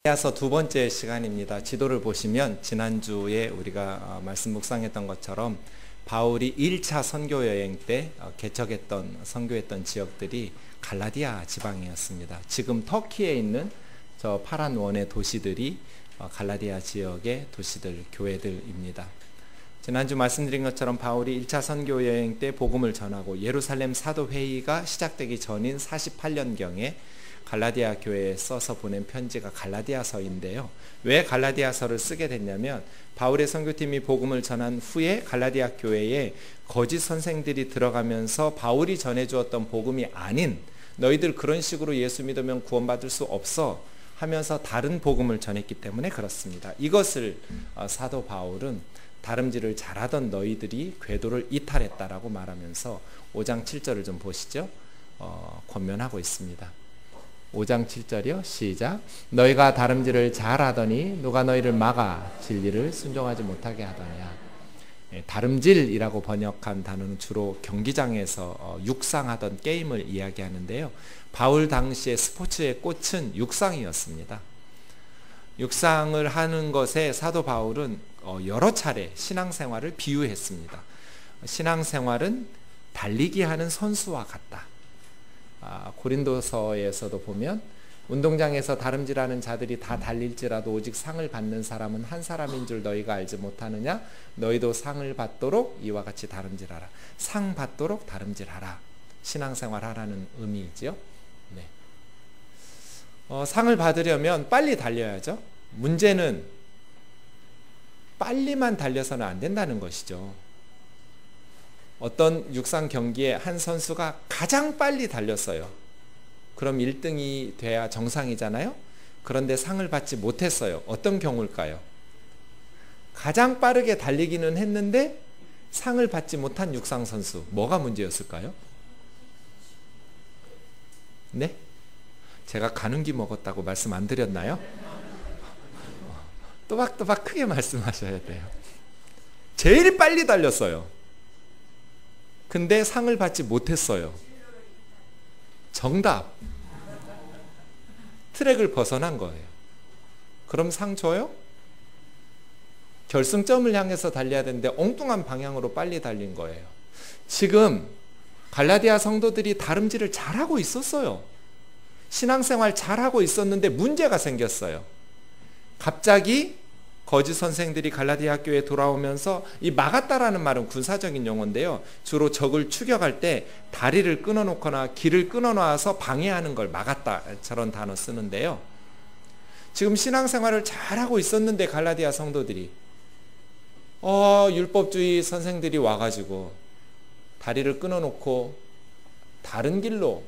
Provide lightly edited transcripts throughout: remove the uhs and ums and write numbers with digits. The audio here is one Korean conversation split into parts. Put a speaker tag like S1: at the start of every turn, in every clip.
S1: 갈라디아서 두 번째 시간입니다. 지도를 보시면 지난주에 우리가 말씀 묵상했던 것처럼 바울이 1차 선교 여행 때 선교했던 지역들이 갈라디아 지방이었습니다. 지금 터키에 있는 저 파란 원의 도시들이 갈라디아 지역의 도시들, 교회들입니다. 지난주 말씀드린 것처럼 바울이 1차 선교 여행 때 복음을 전하고 예루살렘 사도회의가 시작되기 전인 48년경에 갈라디아 교회에 써서 보낸 편지가 갈라디아서인데요. 왜 갈라디아서를 쓰게 됐냐면 바울의 선교팀이 복음을 전한 후에 갈라디아 교회에 거짓 선생들이 들어가면서 바울이 전해주었던 복음이 아닌 너희들 그런 식으로 예수 믿으면 구원받을 수 없어 하면서 다른 복음을 전했기 때문에 그렇습니다. 이것을 사도 바울은 다름질을 잘하던 너희들이 궤도를 이탈했다라고 말하면서 5장 7절을 좀 보시죠. 권면하고 있습니다. 5장 7절이요. 시작. 너희가 다름질을 잘하더니 누가 너희를 막아 진리를 순종하지 못하게 하더냐. 다름질이라고 번역한 단어는 주로 경기장에서 육상하던 게임을 이야기하는데요. 바울 당시의 스포츠의 꽃은 육상이었습니다. 육상을 하는 것에 사도 바울은 여러 차례 신앙생활을 비유했습니다. 신앙생활은 달리기 하는 선수와 같다. 고린도서에서도 보면 운동장에서 다름질하는 자들이 다 달릴지라도 오직 상을 받는 사람은 한 사람인 줄 너희가 알지 못하느냐. 너희도 상을 받도록 이와 같이 다름질하라. 상 받도록 다름질하라. 신앙생활 하라는 의미이죠. 네. 상을 받으려면 빨리 달려야죠. 문제는 빨리만 달려서는 안 된다는 것이죠. 어떤 육상 경기에 한 선수가 가장 빨리 달렸어요. 그럼 1등이 돼야 정상이잖아요. 그런데 상을 받지 못했어요. 어떤 경우일까요? 가장 빠르게 달리기는 했는데 상을 받지 못한 육상 선수, 뭐가 문제였을까요? 네? 제가 가는기 먹었다고 말씀 안 드렸나요? 또박또박 크게 말씀하셔야 돼요. 제일 빨리 달렸어요. 근데 상을 받지 못했어요. 정답. 트랙을 벗어난 거예요. 그럼 상 줘요? 결승점을 향해서 달려야 되는데 엉뚱한 방향으로 빨리 달린 거예요. 지금 갈라디아 성도들이 다름질을 잘하고 있었어요. 신앙생활 잘하고 있었는데 문제가 생겼어요. 갑자기 거짓 선생들이 갈라디아 교회에 돌아오면서 이 막았다라는 말은 군사적인 용어인데요. 주로 적을 추격할 때 다리를 끊어놓거나 길을 끊어놔서 방해하는 걸 막았다. 저런 단어 쓰는데요. 지금 신앙생활을 잘하고 있었는데 갈라디아 성도들이 율법주의 선생들이 와가지고 다리를 끊어놓고 다른 길로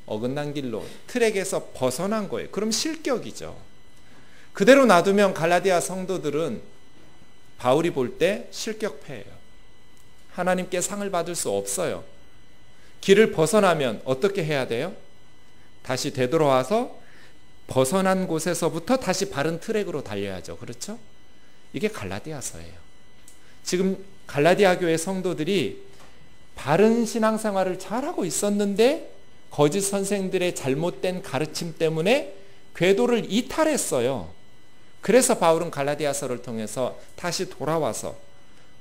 S1: 어긋난 길로 트랙에서 벗어난 거예요. 그럼 실격이죠. 그대로 놔두면 갈라디아 성도들은 바울이 볼 때 실격패예요. 하나님께 상을 받을 수 없어요. 길을 벗어나면 어떻게 해야 돼요? 다시 되돌아와서 벗어난 곳에서부터 다시 바른 트랙으로 달려야죠. 그렇죠? 이게 갈라디아서예요. 지금 갈라디아 교회 성도들이 바른 신앙생활을 잘하고 있었는데 거짓 선생들의 잘못된 가르침 때문에 궤도를 이탈했어요. 그래서 바울은 갈라디아서를 통해서 다시 돌아와서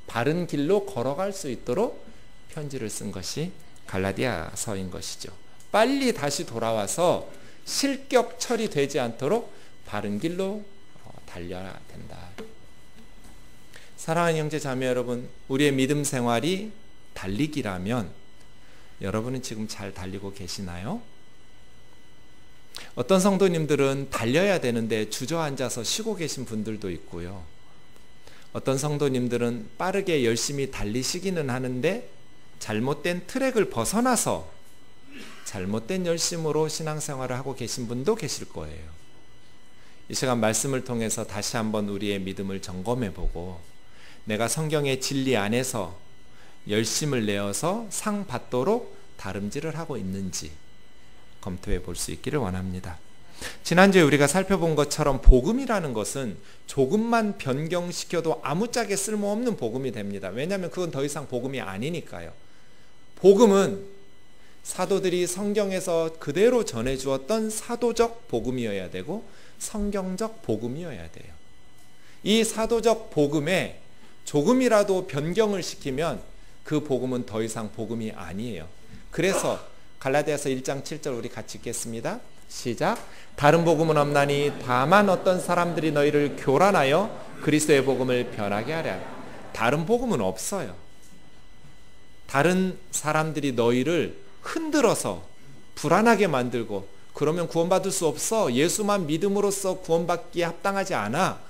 S1: 바른 길로 걸어갈 수 있도록 편지를 쓴 것이 갈라디아서인 것이죠. 빨리 다시 돌아와서 실격 처리되지 않도록 바른 길로 달려야 된다. 사랑하는 형제 자매 여러분, 우리의 믿음 생활이 달리기라면 여러분은 지금 잘 달리고 계시나요? 어떤 성도님들은 달려야 되는데 주저앉아서 쉬고 계신 분들도 있고요. 어떤 성도님들은 빠르게 열심히 달리시기는 하는데 잘못된 트랙을 벗어나서 잘못된 열심으로 신앙생활을 하고 계신 분도 계실 거예요. 이 시간 말씀을 통해서 다시 한번 우리의 믿음을 점검해보고 내가 성경의 진리 안에서 열심을 내어서 상 받도록 다름질을 하고 있는지 검토해 볼 수 있기를 원합니다. 지난주에 우리가 살펴본 것처럼 복음이라는 것은 조금만 변경시켜도 아무짝에 쓸모없는 복음이 됩니다. 왜냐하면 그건 더 이상 복음이 아니니까요. 복음은 사도들이 성경에서 그대로 전해주었던 사도적 복음이어야 되고 성경적 복음이어야 돼요. 이 사도적 복음에 조금이라도 변경을 시키면 그 복음은 더 이상 복음이 아니에요. 그래서 갈라디아서 1장 7절 우리 같이 읽겠습니다. 시작. 다른 복음은 없나니 다만 어떤 사람들이 너희를 교란하여 그리스도의 복음을 변하게 하랴. 다른 복음은 없어요. 다른 사람들이 너희를 흔들어서 불안하게 만들고 그러면 구원받을 수 없어. 예수만 믿음으로써 구원받기에 합당하지 않아.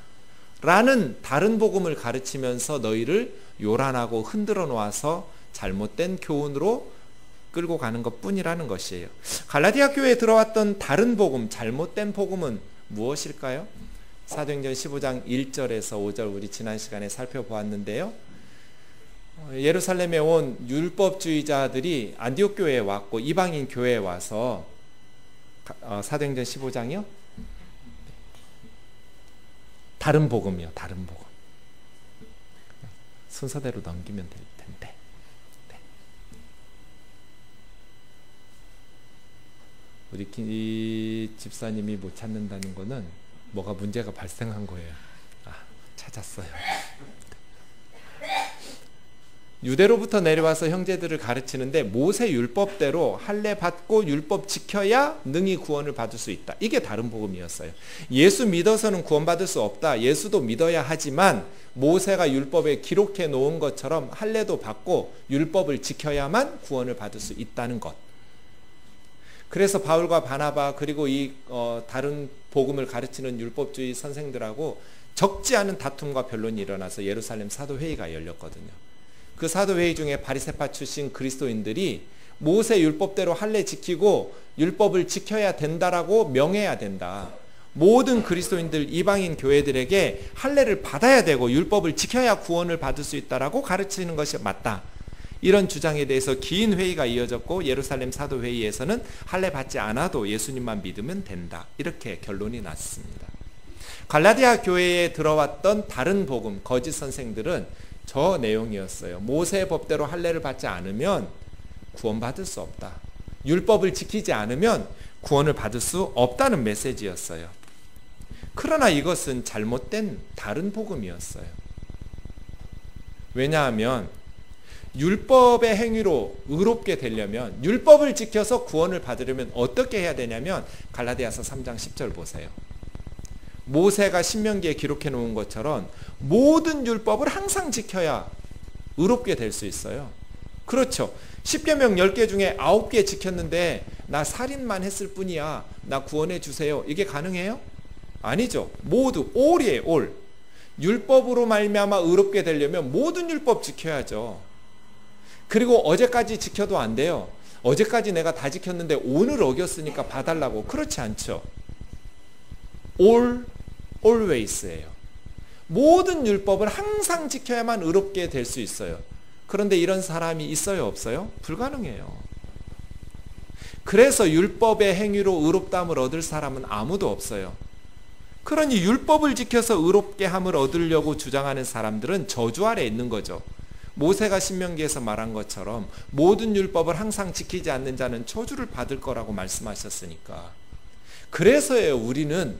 S1: 라는 다른 복음을 가르치면서 너희를 요란하고 흔들어 놓아서 잘못된 교훈으로 끌고 가는 것뿐이라는 것이에요. 갈라디아 교회에 들어왔던 다른 복음, 잘못된 복음은 무엇일까요? 사도행전 15장 1절에서 5절 우리 지난 시간에 살펴보았는데요. 예루살렘에 온 율법주의자들이 안디옥 교회에 왔고 이방인 교회에 와서 사도행전 15장이요? 다른 복음이요. 다른 복음. 순서대로 넘기면 될 텐데. 네. 우리 집사님이 못 찾는다는 거는 뭐가 문제가 발생한 거예요. 찾았어요. 유대로부터 내려와서 형제들을 가르치는데 모세 율법대로 할례 받고 율법 지켜야 능히 구원을 받을 수 있다. 이게 다른 복음이었어요. 예수 믿어서는 구원받을 수 없다. 예수도 믿어야 하지만 모세가 율법에 기록해 놓은 것처럼 할례도 받고 율법을 지켜야만 구원을 받을 수 있다는 것. 그래서 바울과 바나바 그리고 이 다른 복음을 가르치는 율법주의 선생들하고 적지 않은 다툼과 변론이 일어나서 예루살렘 사도회의가 열렸거든요. 그 사도회의 중에 바리새파 출신 그리스도인들이 모세 율법대로 할례 지키고 율법을 지켜야 된다라고 명해야 된다. 모든 그리스도인들 이방인 교회들에게 할례를 받아야 되고 율법을 지켜야 구원을 받을 수 있다라고 가르치는 것이 맞다. 이런 주장에 대해서 긴 회의가 이어졌고 예루살렘 사도회의에서는 할례 받지 않아도 예수님만 믿으면 된다. 이렇게 결론이 났습니다. 갈라디아 교회에 들어왔던 다른 복음, 거짓 선생들은 저 내용이었어요. 모세의 법대로 할례를 받지 않으면 구원받을 수 없다. 율법을 지키지 않으면 구원을 받을 수 없다는 메시지였어요. 그러나 이것은 잘못된 다른 복음이었어요. 왜냐하면 율법의 행위로 의롭게 되려면 율법을 지켜서 구원을 받으려면 어떻게 해야 되냐면 갈라디아서 3장 10절 보세요. 모세가 신명기에 기록해 놓은 것처럼 모든 율법을 항상 지켜야 의롭게 될 수 있어요. 그렇죠. 10계명 10개 중에 9개 지켰는데 나 살인만 했을 뿐이야. 나 구원해 주세요. 이게 가능해요? 아니죠. 모두 all이에요. all. 율법으로 말미암아 의롭게 되려면 모든 율법 지켜야죠. 그리고 어제까지 지켜도 안 돼요. 어제까지 내가 다 지켰는데 오늘 어겼으니까 봐달라고. 그렇지 않죠. always예요. 모든 율법을 항상 지켜야만 의롭게 될 수 있어요. 그런데 이런 사람이 있어요, 없어요? 불가능해요. 그래서 율법의 행위로 의롭다함을 얻을 사람은 아무도 없어요. 그러니 율법을 지켜서 의롭게 함을 얻으려고 주장하는 사람들은 저주 아래 있는 거죠. 모세가 신명기에서 말한 것처럼 모든 율법을 항상 지키지 않는 자는 저주를 받을 거라고 말씀하셨으니까. 그래서요, 우리는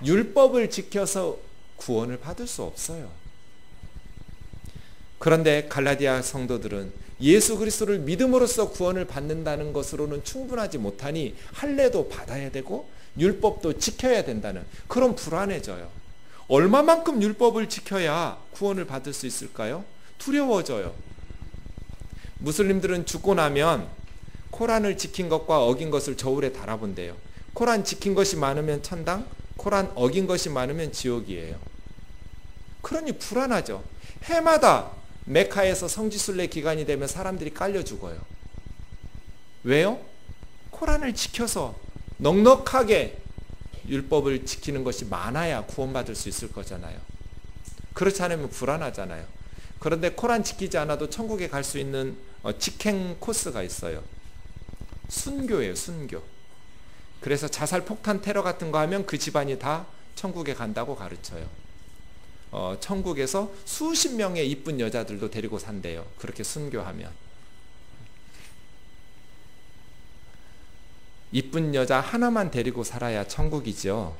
S1: 율법을 지켜서 구원을 받을 수 없어요. 그런데 갈라디아 성도들은 예수 그리스도를 믿음으로써 구원을 받는다는 것으로는 충분하지 못하니 할례도 받아야 되고 율법도 지켜야 된다는 그런 불안해져요. 얼마만큼 율법을 지켜야 구원을 받을 수 있을까요? 두려워져요. 무슬림들은 죽고 나면 코란을 지킨 것과 어긴 것을 저울에 달아본대요. 코란 지킨 것이 많으면 천당, 코란 어긴 것이 많으면 지옥이에요. 그러니 불안하죠. 해마다 메카에서 성지순례 기간이 되면 사람들이 깔려 죽어요. 왜요? 코란을 지켜서 넉넉하게 율법을 지키는 것이 많아야 구원받을 수 있을 거잖아요. 그렇지 않으면 불안하잖아요. 그런데 코란 지키지 않아도 천국에 갈 수 있는 직행 코스가 있어요. 순교예요, 순교. 그래서 자살, 폭탄, 테러 같은 거 하면 그 집안이 다 천국에 간다고 가르쳐요. 천국에서 수십 명의 이쁜 여자들도 데리고 산대요. 그렇게 순교하면. 이쁜 여자 하나만 데리고 살아야 천국이죠.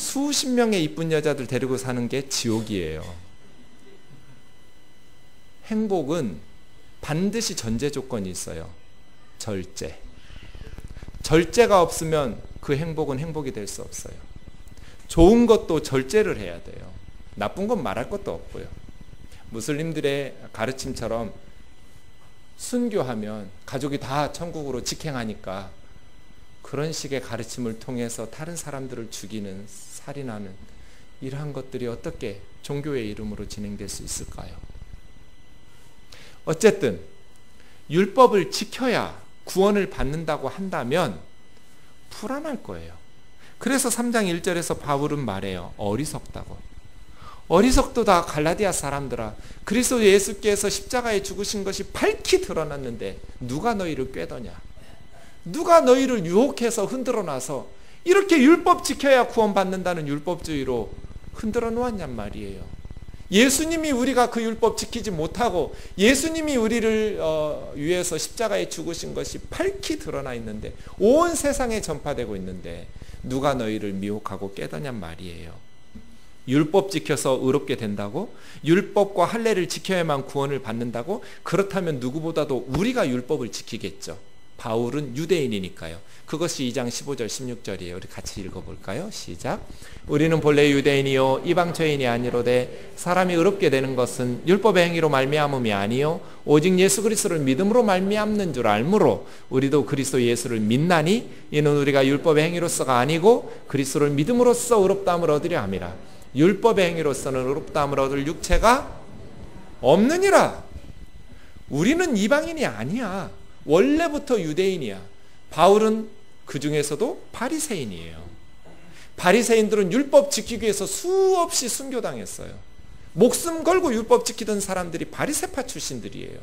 S1: 수십 명의 이쁜 여자들 데리고 사는 게 지옥이에요. 행복은 반드시 전제 조건이 있어요. 절제. 절제가 없으면 그 행복은 행복이 될 수 없어요. 좋은 것도 절제를 해야 돼요. 나쁜 건 말할 것도 없고요. 무슬림들의 가르침처럼 순교하면 가족이 다 천국으로 직행하니까 그런 식의 가르침을 통해서 다른 사람들을 죽이는, 살인하는 이러한 것들이 어떻게 종교의 이름으로 진행될 수 있을까요? 어쨌든 율법을 지켜야 구원을 받는다고 한다면 불안할 거예요. 그래서 3장 1절에서 바울은 말해요. 어리석다고. 어리석도다 갈라디아 사람들아, 그리스도 예수께서 십자가에 죽으신 것이 밝히 드러났는데 누가 너희를 꾀더냐? 누가 너희를 유혹해서 흔들어 놔서 이렇게 율법 지켜야 구원받는다는 율법주의로 흔들어 놓았냔 말이에요. 예수님이 우리가 그 율법 지키지 못하고 예수님이 우리를 위해서 십자가에 죽으신 것이 밝히 드러나 있는데, 온 세상에 전파되고 있는데 누가 너희를 미혹하고 깨더냔 말이에요. 율법 지켜서 의롭게 된다고? 율법과 할례를 지켜야만 구원을 받는다고? 그렇다면 누구보다도 우리가 율법을 지키겠죠. 바울은 유대인이니까요. 그것이 2장 15절 16절이에요. 우리 같이 읽어볼까요? 시작. 우리는 본래 유대인이요 이방 죄인이 아니로되 사람이 의롭게 되는 것은 율법의 행위로 말미암음이 아니요 오직 예수 그리스도를 믿음으로 말미암는 줄 알므로 우리도 그리스도 예수를 믿나니 이는 우리가 율법의 행위로서가 아니고 그리스도를 믿음으로써 의롭다함을 얻으려 함이라. 율법의 행위로서는 의롭다함을 얻을 육체가 없느니라. 우리는 이방인이 아니야. 원래부터 유대인이야. 바울은 그 중에서도 바리새인이에요. 바리새인들은 율법 지키기 위해서 수없이 순교당했어요. 목숨 걸고 율법 지키던 사람들이 바리새파 출신들이에요.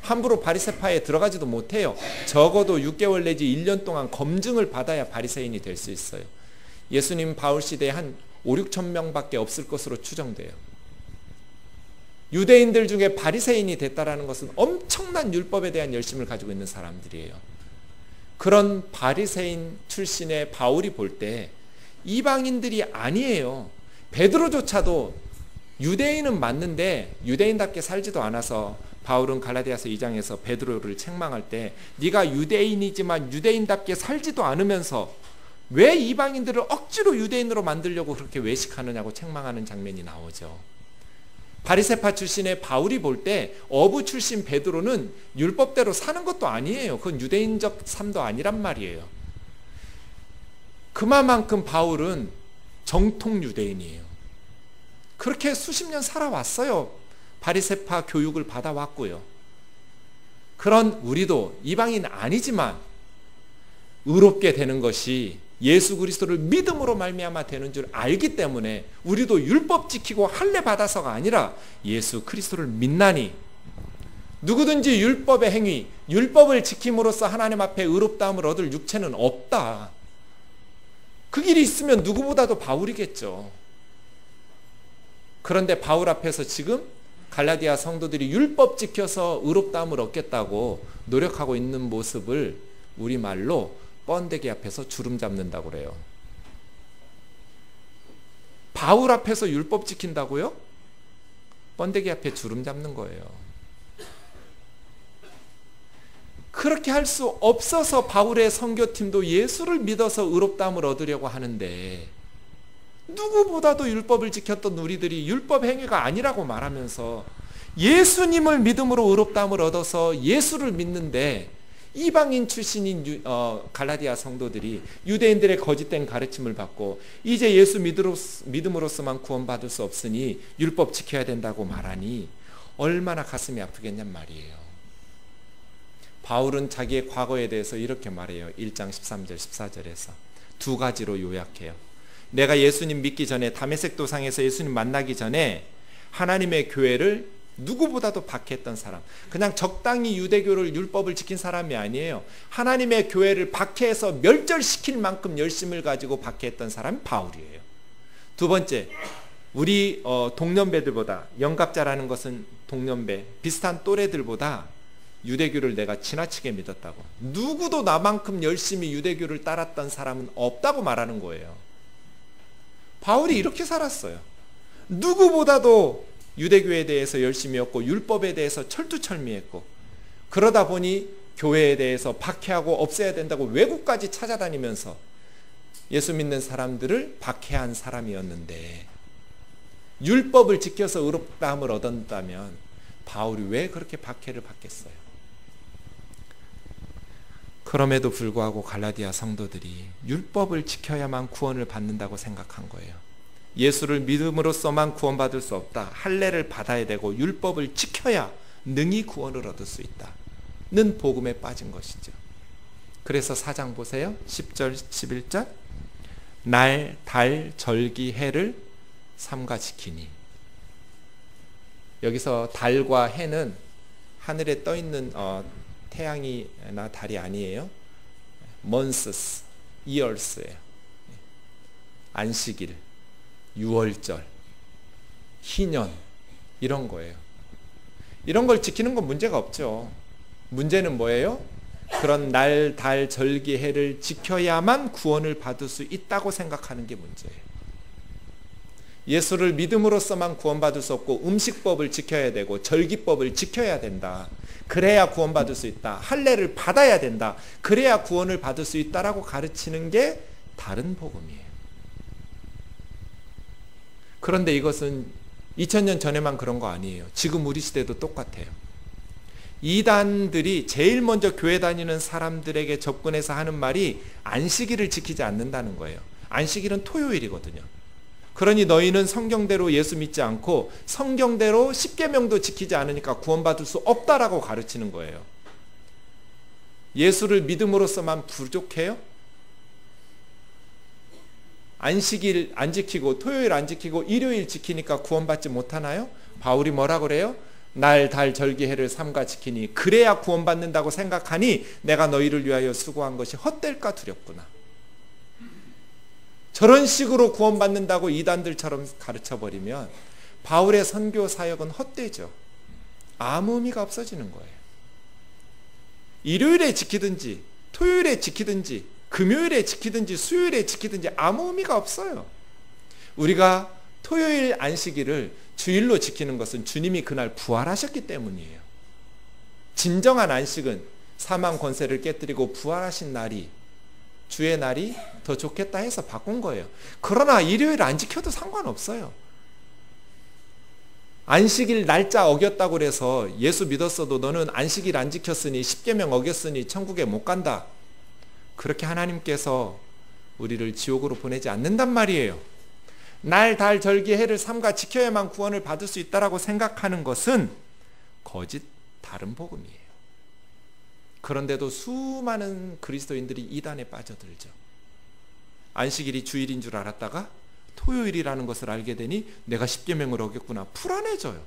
S1: 함부로 바리새파에 들어가지도 못해요. 적어도 6개월 내지 1년 동안 검증을 받아야 바리새인이 될 수 있어요. 예수님 바울 시대에 한 5, 6천 명밖에 없을 것으로 추정돼요. 유대인들 중에 바리새인이 됐다라는 것은 엄청난 율법에 대한 열심을 가지고 있는 사람들이에요. 그런 바리새인 출신의 바울이 볼 때 이방인들이 아니에요. 베드로조차도 유대인은 맞는데 유대인답게 살지도 않아서 바울은 갈라디아서 2장에서 베드로를 책망할 때 네가 유대인이지만 유대인답게 살지도 않으면서 왜 이방인들을 억지로 유대인으로 만들려고 그렇게 외식하느냐고 책망하는 장면이 나오죠. 바리새파 출신의 바울이 볼 때 어부 출신 베드로는 율법대로 사는 것도 아니에요. 그건 유대인적 삶도 아니란 말이에요. 그만큼 바울은 정통 유대인이에요. 그렇게 수십 년 살아왔어요. 바리새파 교육을 받아왔고요. 그런 우리도 이방인 아니지만 의롭게 되는 것이 예수 그리스도를 믿음으로 말미암아 되는 줄 알기 때문에 우리도 율법 지키고 할례 받아서가 아니라 예수 그리스도를 믿나니 누구든지 율법의 행위, 율법을 지킴으로써 하나님 앞에 의롭다함을 얻을 육체는 없다. 그 길이 있으면 누구보다도 바울이겠죠. 그런데 바울 앞에서 지금 갈라디아 성도들이 율법 지켜서 의롭다함을 얻겠다고 노력하고 있는 모습을 우리말로 번데기 앞에서 주름 잡는다고 그래요. 바울 앞에서 율법 지킨다고요? 번데기 앞에 주름 잡는 거예요. 그렇게 할 수 없어서 바울의 선교팀도 예수를 믿어서 의롭다함을 얻으려고 하는데 누구보다도 율법을 지켰던 우리들이 율법 행위가 아니라고 말하면서 예수님을 믿음으로 의롭다함을 얻어서 예수를 믿는데 이방인 출신인 갈라디아 성도들이 유대인들의 거짓된 가르침을 받고 이제 예수 믿음으로서만 구원받을 수 없으니 율법 지켜야 된다고 말하니 얼마나 가슴이 아프겠냔 말이에요. 바울은 자기의 과거에 대해서 이렇게 말해요. 1장 13절 14절에서 두 가지로 요약해요. 내가 예수님 믿기 전에 다메섹 도상에서 예수님 만나기 전에 하나님의 교회를 누구보다도 박해했던 사람, 그냥 적당히 유대교를 율법을 지킨 사람이 아니에요. 하나님의 교회를 박해해서 멸절시킬 만큼 열심을 가지고 박해했던 사람이 바울이에요. 두 번째, 우리 동년배들보다, 영갑자라는 것은 동년배, 비슷한 또래들보다 유대교를 내가 지나치게 믿었다고. 누구도 나만큼 열심히 유대교를 따랐던 사람은 없다고 말하는 거예요. 바울이 이렇게 살았어요. 누구보다도 유대교에 대해서 열심히 했고 율법에 대해서 철두철미했고, 그러다 보니 교회에 대해서 박해하고 없애야 된다고 외국까지 찾아다니면서 예수 믿는 사람들을 박해한 사람이었는데, 율법을 지켜서 의롭다함을 얻었다면 바울이 왜 그렇게 박해를 받겠어요? 그럼에도 불구하고 갈라디아 성도들이 율법을 지켜야만 구원을 받는다고 생각한 거예요. 예수를 믿음으로써만 구원받을 수 없다. 할례를 받아야 되고 율법을 지켜야 능히 구원을 얻을 수 있다는 복음에 빠진 것이죠. 그래서 4장 보세요. 10절 11절 날, 달, 절기, 해를 삼가 지키니. 여기서 달과 해는 하늘에 떠 있는 태양이나 달이 아니에요. months, years예요. 안식일, 유월절, 희년, 이런 거예요. 이런 걸 지키는 건 문제가 없죠. 문제는 뭐예요? 그런 날, 달, 절기, 해를 지켜야만 구원을 받을 수 있다고 생각하는 게 문제예요. 예수를 믿음으로써만 구원받을 수 없고 음식법을 지켜야 되고 절기법을 지켜야 된다. 그래야 구원받을 수 있다. 할례를 받아야 된다. 그래야 구원을 받을 수 있다라고 가르치는 게 다른 복음이에요. 그런데 이것은 2000년 전에만 그런 거 아니에요. 지금 우리 시대도 똑같아요. 이단들이 제일 먼저 교회 다니는 사람들에게 접근해서 하는 말이 안식일을 지키지 않는다는 거예요. 안식일은 토요일이거든요. 그러니 너희는 성경대로 예수 믿지 않고 성경대로 십계명도 지키지 않으니까 구원받을 수 없다라고 가르치는 거예요. 예수를 믿음으로써만 부족해요? 안식일 안 지키고 토요일 안 지키고 일요일 지키니까 구원받지 못하나요? 바울이 뭐라 그래요? 날, 달, 절기, 해를 삼가 지키니 그래야 구원받는다고 생각하니 내가 너희를 위하여 수고한 것이 헛될까 두렵구나. 저런 식으로 구원받는다고 이단들처럼 가르쳐버리면 바울의 선교 사역은 헛되죠. 아무 의미가 없어지는 거예요. 일요일에 지키든지 토요일에 지키든지 금요일에 지키든지 수요일에 지키든지 아무 의미가 없어요. 우리가 토요일 안식일을 주일로 지키는 것은 주님이 그날 부활하셨기 때문이에요. 진정한 안식은 사망 권세를 깨뜨리고 부활하신 날이, 주의 날이 더 좋겠다 해서 바꾼 거예요. 그러나 일요일 안 지켜도 상관없어요. 안식일 날짜 어겼다고 그래서 예수 믿었어도 너는 안식일 안 지켰으니 십계명 어겼으니 천국에 못 간다. 그렇게 하나님께서 우리를 지옥으로 보내지 않는단 말이에요. 날, 달, 절기, 해를 삼가 지켜야만 구원을 받을 수 있다라고 생각하는 것은 거짓 다른 복음이에요. 그런데도 수많은 그리스도인들이 이단에 빠져들죠. 안식일이 주일인 줄 알았다가 토요일이라는 것을 알게 되니 내가 십계명을 어겼구나. 불안해져요.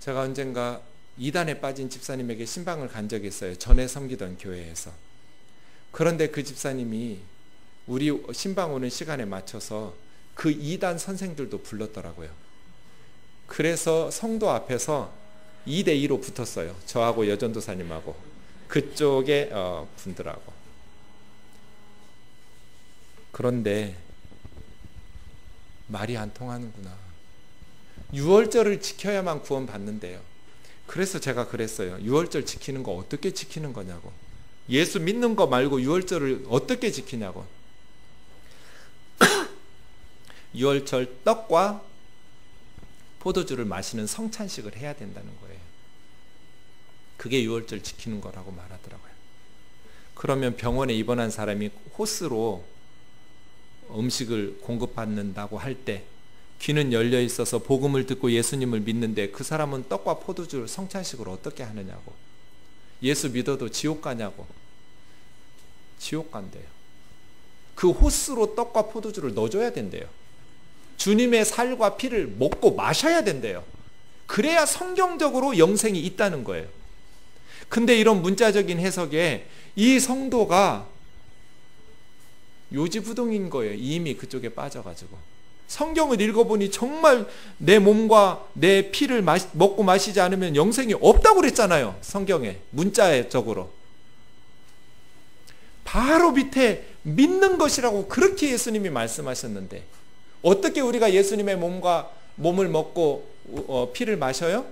S1: 제가 언젠가 이단에 빠진 집사님에게 신방을 간 적이 있어요. 전에 섬기던 교회에서. 그런데 그 집사님이 우리 신방 오는 시간에 맞춰서 그 이단 선생들도 불렀더라고요. 그래서 성도 앞에서 2대2로 붙었어요. 저하고 여전도사님하고 그쪽의 분들하고. 그런데 말이 안 통하는구나. 유월절을 지켜야만 구원받는데요. 그래서 제가 그랬어요. 유월절 지키는 거 어떻게 지키는 거냐고. 예수 믿는 거 말고 유월절을 어떻게 지키냐고. 유월절 떡과 포도주를 마시는 성찬식을 해야 된다는 거예요. 그게 유월절 지키는 거라고 말하더라고요. 그러면 병원에 입원한 사람이 호스로 음식을 공급받는다고 할 때 귀는 열려 있어서 복음을 듣고 예수님을 믿는데 그 사람은 떡과 포도주를 성찬식을 어떻게 하느냐고. 예수 믿어도 지옥 가냐고. 지옥 간대요. 그 호스로 떡과 포도주를 넣어줘야 된대요. 주님의 살과 피를 먹고 마셔야 된대요. 그래야 성경적으로 영생이 있다는 거예요. 근데 이런 문자적인 해석에 이 성도가 요지부동인 거예요. 이미 그쪽에 빠져가지고. 성경을 읽어보니 정말 내 몸과 내 피를 먹고 마시지 않으면 영생이 없다고 그랬잖아요. 성경에 문자적으로. 바로 밑에 믿는 것이라고 그렇게 예수님이 말씀하셨는데 어떻게 우리가 예수님의 몸을 먹고 피를 마셔요?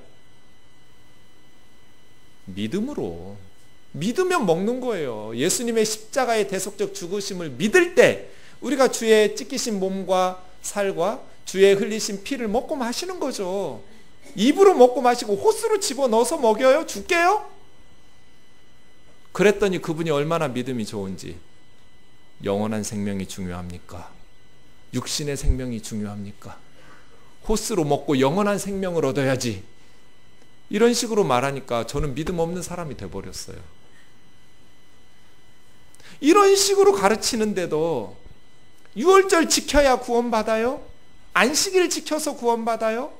S1: 믿음으로. 믿으면 먹는 거예요. 예수님의 십자가의 대속적 죽으심을 믿을 때 우리가 주의 찢기신 몸과 살과 주의 흘리신 피를 먹고 마시는 거죠. 입으로 먹고 마시고 호스로 집어넣어서 먹여요? 줄게요? 그랬더니 그분이 얼마나 믿음이 좋은지. 영원한 생명이 중요합니까? 육신의 생명이 중요합니까? 호스로 먹고 영원한 생명을 얻어야지. 이런 식으로 말하니까 저는 믿음 없는 사람이 돼버렸어요. 이런 식으로 가르치는데도 유월절 지켜야 구원받아요? 안식일 지켜서 구원받아요?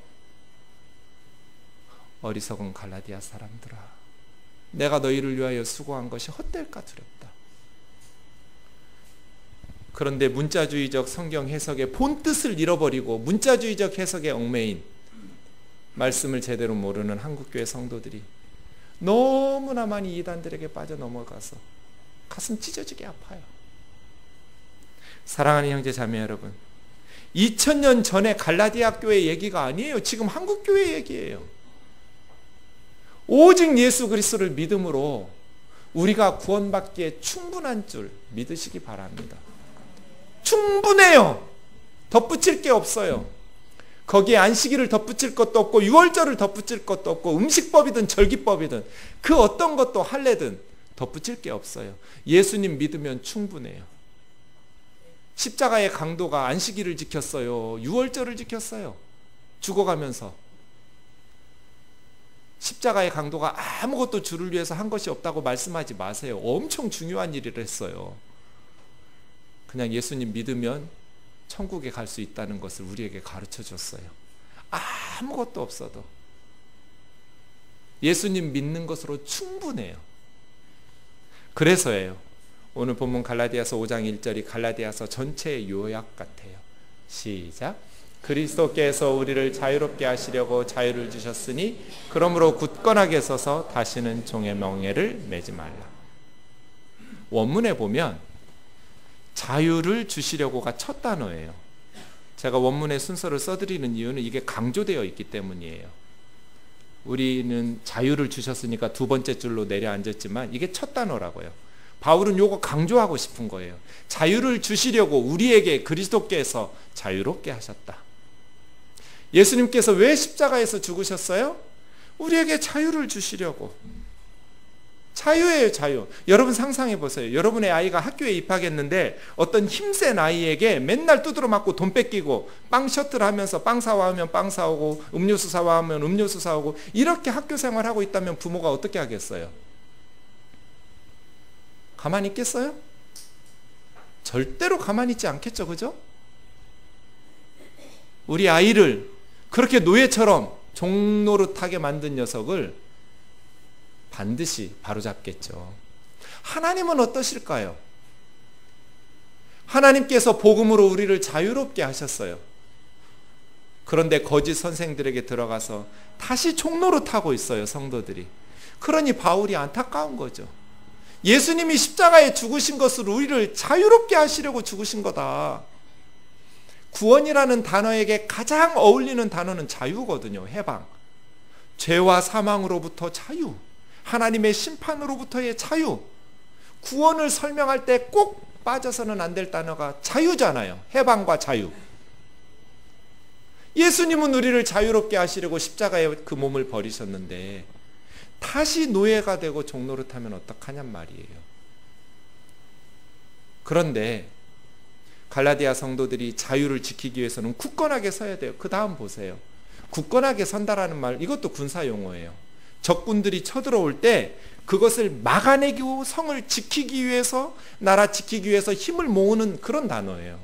S1: 어리석은 갈라디아 사람들아, 내가 너희를 위하여 수고한 것이 헛될까 두렵다. 그런데 문자주의적 성경 해석의 본뜻을 잃어버리고 문자주의적 해석에 얽매인 말씀을 제대로 모르는 한국교회 성도들이 너무나 많이 이단들에게 빠져 넘어가서 가슴 찢어지게 아파요. 사랑하는 형제 자매 여러분, 2000년 전에 갈라디아 교회 얘기가 아니에요. 지금 한국교회 얘기예요. 오직 예수 그리스도를 믿음으로 우리가 구원받기에 충분한 줄 믿으시기 바랍니다. 충분해요. 덧붙일 게 없어요. 거기에 안식일을 덧붙일 것도 없고 유월절을 덧붙일 것도 없고 음식법이든 절기법이든 그 어떤 것도 할례든 덧붙일 게 없어요. 예수님 믿으면 충분해요. 십자가의 강도가 안식일을 지켰어요. 유월절을 지켰어요. 죽어가면서. 십자가의 강도가 아무것도 주를 위해서 한 것이 없다고 말씀하지 마세요. 엄청 중요한 일을 했어요. 그냥 예수님 믿으면 천국에 갈 수 있다는 것을 우리에게 가르쳐 줬어요. 아무것도 없어도 예수님 믿는 것으로 충분해요. 그래서예요. 오늘 본문 갈라디아서 5장 1절이 갈라디아서 전체의 요약 같아요. 시작. 그리스도께서 우리를 자유롭게 하시려고 자유를 주셨으니 그러므로 굳건하게 서서 다시는 종의 멍에를 매지 말라. 원문에 보면 자유를 주시려고가 첫 단어예요. 제가 원문의 순서를 써드리는 이유는 이게 강조되어 있기 때문이에요. 우리는 자유를 주셨으니까 두 번째 줄로 내려앉았지만 이게 첫 단어라고요. 바울은 요거 강조하고 싶은 거예요. 자유를 주시려고 우리에게 그리스도께서 자유롭게 하셨다. 예수님께서 왜 십자가에서 죽으셨어요? 우리에게 자유를 주시려고. 자유예요, 자유. 여러분 상상해 보세요. 여러분의 아이가 학교에 입학했는데 어떤 힘센 아이에게 맨날 두드러 맞고 돈 뺏기고 빵 셔틀 하면서 빵 사와하면 빵 사오고 음료수 사와하면 음료수 사오고 이렇게 학교 생활하고 있다면 부모가 어떻게 하겠어요? 가만히 있겠어요? 절대로 가만히 있지 않겠죠, 그죠? 우리 아이를 그렇게 노예처럼 종노릇하게 만든 녀석을 반드시 바로잡겠죠. 하나님은 어떠실까요? 하나님께서 복음으로 우리를 자유롭게 하셨어요. 그런데 거짓 선생들에게 들어가서 다시 종노릇하고 있어요, 성도들이. 그러니 바울이 안타까운 거죠. 예수님이 십자가에 죽으신 것으로 우리를 자유롭게 하시려고 죽으신 거다. 구원이라는 단어에게 가장 어울리는 단어는 자유거든요. 해방. 죄와 사망으로부터 자유. 하나님의 심판으로부터의 자유. 구원을 설명할 때 꼭 빠져서는 안 될 단어가 자유잖아요. 해방과 자유. 예수님은 우리를 자유롭게 하시려고 십자가에 그 몸을 버리셨는데 다시 노예가 되고 종노릇하면 어떡하냔 말이에요. 그런데 갈라디아 성도들이 자유를 지키기 위해서는 굳건하게 서야 돼요. 그 다음 보세요. 굳건하게 선다라는 말, 이것도 군사 용어예요. 적군들이 쳐들어올 때 그것을 막아내고 성을 지키기 위해서, 나라 지키기 위해서 힘을 모으는 그런 단어예요.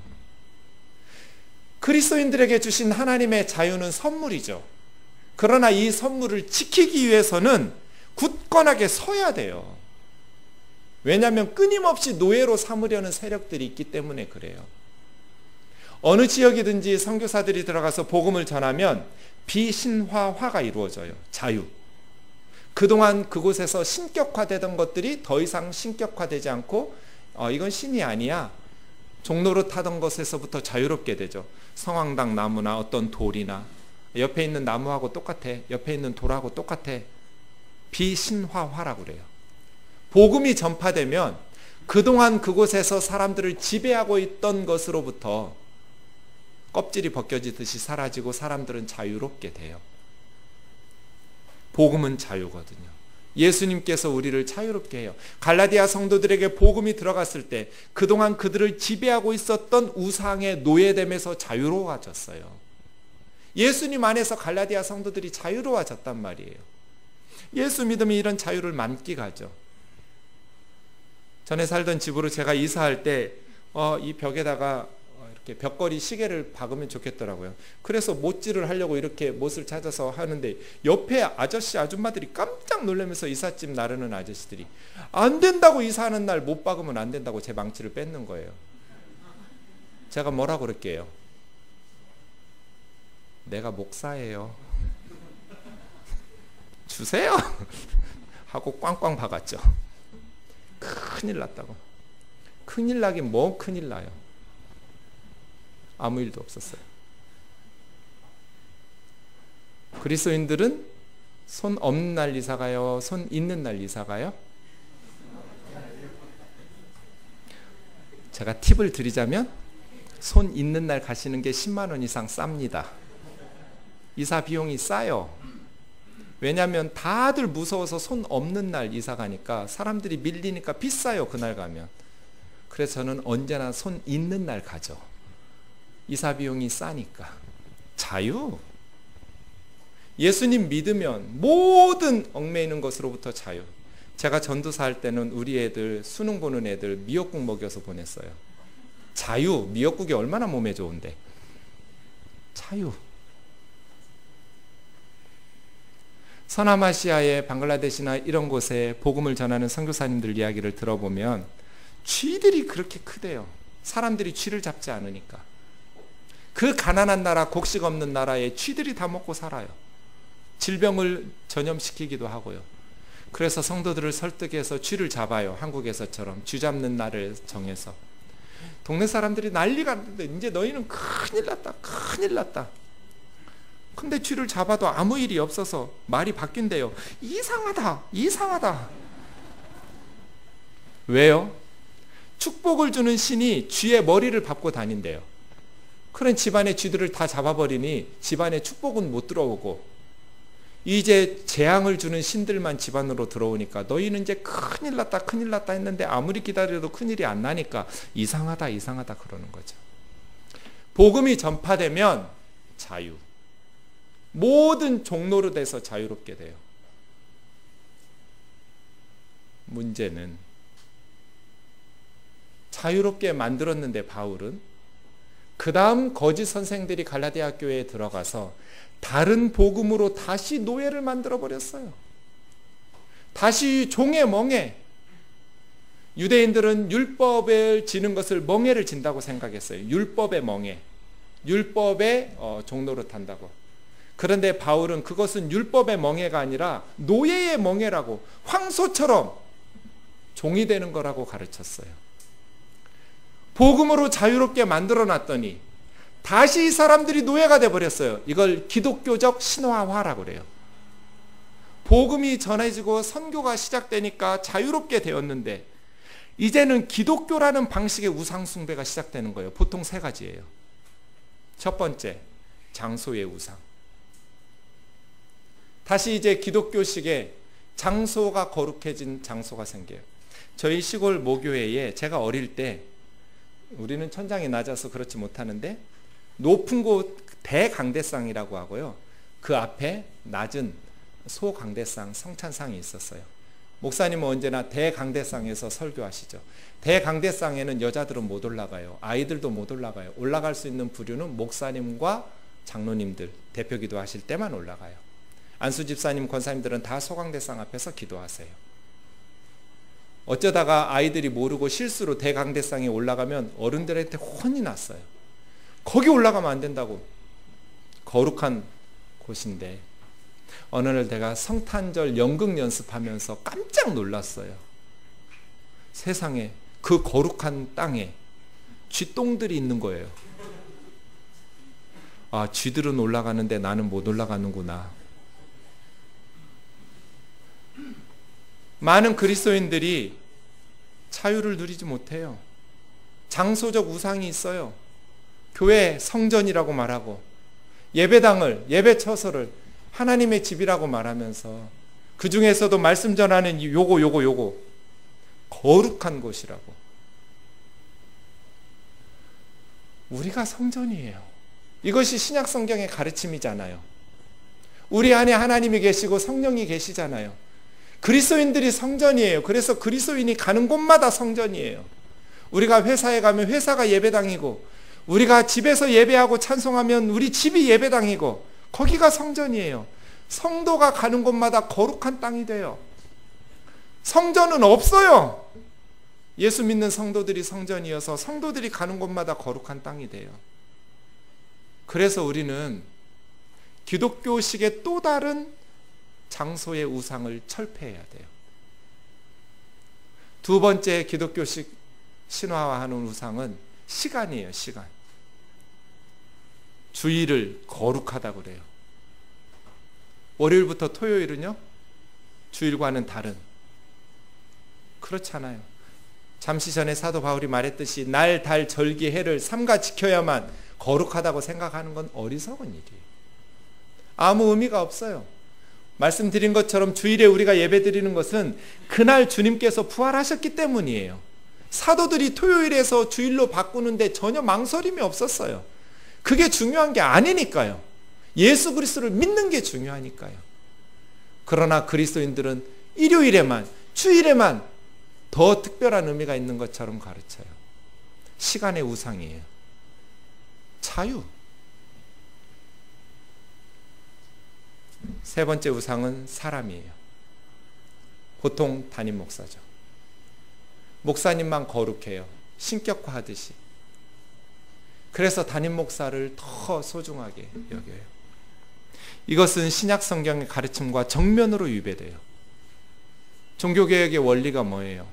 S1: 그리스도인들에게 주신 하나님의 자유는 선물이죠. 그러나 이 선물을 지키기 위해서는 굳건하게 서야 돼요. 왜냐하면 끊임없이 노예로 삼으려는 세력들이 있기 때문에 그래요. 어느 지역이든지 선교사들이 들어가서 복음을 전하면 비신화화가 이루어져요. 자유. 그동안 그곳에서 신격화되던 것들이 더 이상 신격화되지 않고 이건 신이 아니야. 종로로 타던 것에서부터 자유롭게 되죠. 성황당 나무나 어떤 돌이나 옆에 있는 나무하고 똑같아. 옆에 있는 돌하고 똑같아. 비신화화라고 그래요. 복음이 전파되면 그동안 그곳에서 사람들을 지배하고 있던 것으로부터 껍질이 벗겨지듯이 사라지고 사람들은 자유롭게 돼요. 복음은 자유거든요. 예수님께서 우리를 자유롭게 해요. 갈라디아 성도들에게 복음이 들어갔을 때 그동안 그들을 지배하고 있었던 우상의 노예됨에서 자유로워졌어요. 예수님 안에서 갈라디아 성도들이 자유로워졌단 말이에요. 예수 믿으면 이런 자유를 만끽하죠. 전에 살던 집으로 제가 이사할 때 이 벽에다가 이렇게 벽걸이 시계를 박으면 좋겠더라고요. 그래서 못질을 하려고 이렇게 못을 찾아서 하는데 옆에 아저씨 아줌마들이 깜짝 놀라면서 이삿짐 나르는 아저씨들이 안 된다고, 이사하는 날 못 박으면 안 된다고 제 망치를 뺏는 거예요. 제가 뭐라고 그럴게요? 내가 목사예요. 주세요 하고 꽝꽝 박았죠. 큰일 났다고. 큰일 나긴 뭐 큰일 나요. 아무 일도 없었어요. 그리스도인들은 손 없는 날 이사가요? 손 있는 날 이사가요? 제가 팁을 드리자면 손 있는 날 가시는 게 10만 원 이상 쌉니다. 이사 비용이 싸요. 왜냐하면 다들 무서워서 손 없는 날 이사 가니까 사람들이 밀리니까 비싸요. 그날 가면. 그래서 저는 언제나 손 있는 날 가죠. 이사 비용이 싸니까. 자유. 예수님 믿으면 모든 얽매이는 것으로부터 자유. 제가 전도사 할 때는 우리 애들, 수능 보는 애들 미역국 먹여서 보냈어요. 자유. 미역국이 얼마나 몸에 좋은데. 자유. 서남아시아의 방글라데시나 이런 곳에 복음을 전하는 선교사님들 이야기를 들어보면 쥐들이 그렇게 크대요. 사람들이 쥐를 잡지 않으니까. 그 가난한 나라, 곡식 없는 나라에 쥐들이 다 먹고 살아요. 질병을 전염시키기도 하고요. 그래서 성도들을 설득해서 쥐를 잡아요. 한국에서처럼 쥐 잡는 날을 정해서. 동네 사람들이 난리가 났는데 이제 너희는 큰일 났다. 큰일 났다. 근데 쥐를 잡아도 아무 일이 없어서 말이 바뀐대요. 이상하다. 이상하다. 왜요? 축복을 주는 신이 쥐의 머리를 밟고 다닌대요. 그런 집안의 쥐들을 다 잡아버리니 집안에 축복은 못 들어오고 이제 재앙을 주는 신들만 집안으로 들어오니까 너희는 이제 큰일 났다 큰일 났다 했는데 아무리 기다려도 큰일이 안 나니까 이상하다 이상하다 그러는 거죠. 복음이 전파되면 자유. 모든 종로로 돼서 자유롭게 돼요. 문제는 자유롭게 만들었는데 바울은 그 다음 거짓 선생들이 갈라디아 교회에 들어가서 다른 복음으로 다시 노예를 만들어 버렸어요. 다시 종의 멍에. 유대인들은 율법을 지는 것을 멍에를 진다고 생각했어요. 율법의 멍에. 율법의 종로로 탄다고. 그런데 바울은 그것은 율법의 멍에가 아니라 노예의 멍에라고, 황소처럼 종이 되는 거라고 가르쳤어요. 복음으로 자유롭게 만들어 놨더니 다시 이 사람들이 노예가 되어버렸어요. 이걸 기독교적 신화화라고 그래요. 복음이 전해지고 선교가 시작되니까 자유롭게 되었는데 이제는 기독교라는 방식의 우상숭배가 시작되는 거예요. 보통 세 가지예요. 첫 번째, 장소의 우상. 다시 이제 기독교식의 장소가 거룩해진 장소가 생겨요. 저희 시골 모교회에 제가 어릴 때, 우리는 천장이 낮아서 그렇지 못하는데 높은 곳 대강대상이라고 하고요. 그 앞에 낮은 소강대상, 성찬상이 있었어요. 목사님은 언제나 대강대상에서 설교하시죠. 대강대상에는 여자들은 못 올라가요. 아이들도 못 올라가요. 올라갈 수 있는 부류는 목사님과 장로님들, 대표 기도하실 때만 올라가요. 안수 집사님, 권사님들은 다 소강대상 앞에서 기도하세요. 어쩌다가 아이들이 모르고 실수로 대강대상에 올라가면 어른들한테 혼이 났어요. 거기 올라가면 안 된다고. 거룩한 곳인데 어느 날 내가 성탄절 연극 연습하면서 깜짝 놀랐어요. 세상에 그 거룩한 땅에 쥐똥들이 있는 거예요. 아, 쥐들은 올라가는데 나는 못 올라가는구나. 많은 그리스도인들이 자유를 누리지 못해요. 장소적 우상이 있어요. 교회 성전이라고 말하고 예배당을, 예배처소를 하나님의 집이라고 말하면서 그 중에서도 말씀 전하는 요거 거룩한 곳이라고. 우리가 성전이에요. 이것이 신약 성경의 가르침이잖아요. 우리 안에 하나님이 계시고 성령이 계시잖아요. 그리스도인들이 성전이에요. 그래서 그리스도인이 가는 곳마다 성전이에요. 우리가 회사에 가면 회사가 예배당이고, 우리가 집에서 예배하고 찬송하면 우리 집이 예배당이고, 거기가 성전이에요. 성도가 가는 곳마다 거룩한 땅이 돼요. 성전은 없어요. 예수 믿는 성도들이 성전이어서 성도들이 가는 곳마다 거룩한 땅이 돼요. 그래서 우리는 기독교식의 또 다른 장소의 우상을 철폐해야 돼요. 두 번째 기독교식 신화화하는 우상은 시간이에요. 시간. 주일을 거룩하다고 그래요. 월요일부터 토요일은요, 주일과는 다른. 그렇잖아요. 잠시 전에 사도 바울이 말했듯이 날, 달, 절기, 해를 삼가 지켜야만 거룩하다고 생각하는 건 어리석은 일이에요. 아무 의미가 없어요. 말씀드린 것처럼 주일에 우리가 예배드리는 것은 그날 주님께서 부활하셨기 때문이에요. 사도들이 토요일에서 주일로 바꾸는데 전혀 망설임이 없었어요. 그게 중요한 게 아니니까요. 예수 그리스도를 믿는 게 중요하니까요. 그러나 그리스도인들은 일요일에만, 주일에만 더 특별한 의미가 있는 것처럼 가르쳐요. 시간의 우상이에요. 자유. 세 번째 우상은 사람이에요. 보통 담임 목사죠. 목사님만 거룩해요. 신격화하듯이. 그래서 담임 목사를 더 소중하게 여겨요. 이것은 신약 성경의 가르침과 정면으로 위배돼요. 종교개혁의 원리가 뭐예요?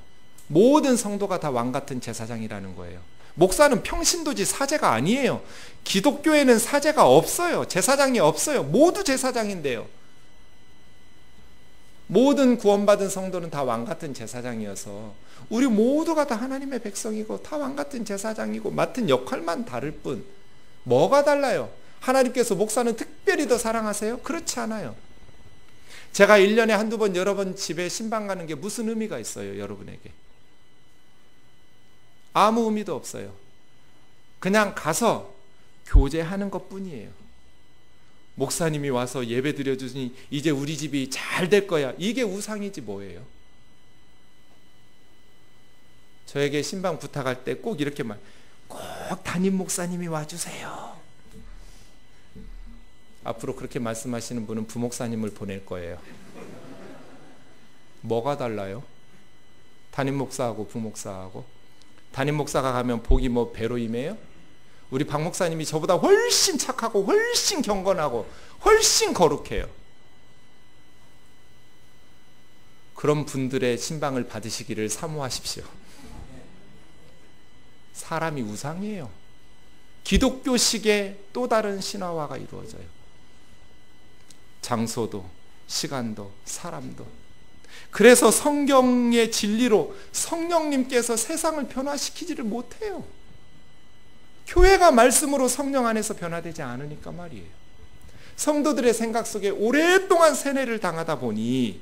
S1: 모든 성도가 다 왕같은 제사장이라는 거예요. 목사는 평신도지 사제가 아니에요. 기독교에는 사제가 없어요. 제사장이 없어요. 모두 제사장인데요. 모든 구원받은 성도는 다 왕같은 제사장이어서 우리 모두가 다 하나님의 백성이고 다 왕같은 제사장이고 맡은 역할만 다를 뿐. 뭐가 달라요? 하나님께서 목사는 특별히 더 사랑하세요? 그렇지 않아요. 제가 1년에 한두 번 여러 번 집에 신방 가는 게 무슨 의미가 있어요, 여러분에게? 아무 의미도 없어요. 그냥 가서 교제하는 것뿐이에요. 목사님이 와서 예배 드려주니 이제 우리 집이 잘 될 거야. 이게 우상이지 뭐예요. 저에게 신방 부탁할 때 꼭 이렇게 꼭 담임 목사님이 와주세요. 앞으로 그렇게 말씀하시는 분은 부목사님을 보낼 거예요. 뭐가 달라요? 담임 목사하고 부목사하고. 담임 목사가 가면 복이 뭐 배로 임해요? 우리 박 목사님이 저보다 훨씬 착하고 훨씬 경건하고 훨씬 거룩해요. 그런 분들의 신방을 받으시기를 사모하십시오. 사람이 우상이에요. 기독교식의 또 다른 신화화가 이루어져요. 장소도, 시간도, 사람도. 그래서 성경의 진리로 성령님께서 세상을 변화시키지를 못해요. 교회가 말씀으로 성령 안에서 변화되지 않으니까 말이에요. 성도들의 생각 속에 오랫동안 세뇌를 당하다 보니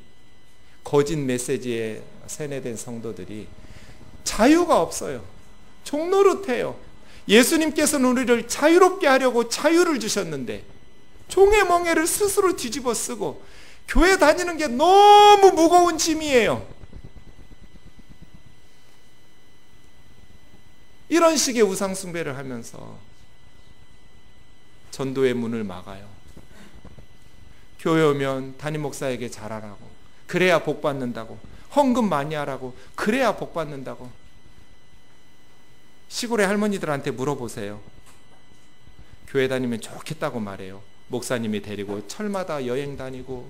S1: 거짓 메시지에 세뇌된 성도들이 자유가 없어요. 종노릇해요. 예수님께서는 우리를 자유롭게 하려고 자유를 주셨는데 종의 멍에를 스스로 뒤집어 쓰고 교회 다니는 게 너무 무거운 짐이에요. 이런 식의 우상 숭배를 하면서 전도의 문을 막아요. 교회 오면 담임 목사에게 잘하라고, 그래야 복 받는다고, 헌금 많이 하라고, 그래야 복 받는다고. 시골의 할머니들한테 물어보세요. 교회 다니면 좋겠다고 말해요. 목사님이 데리고 철마다 여행 다니고,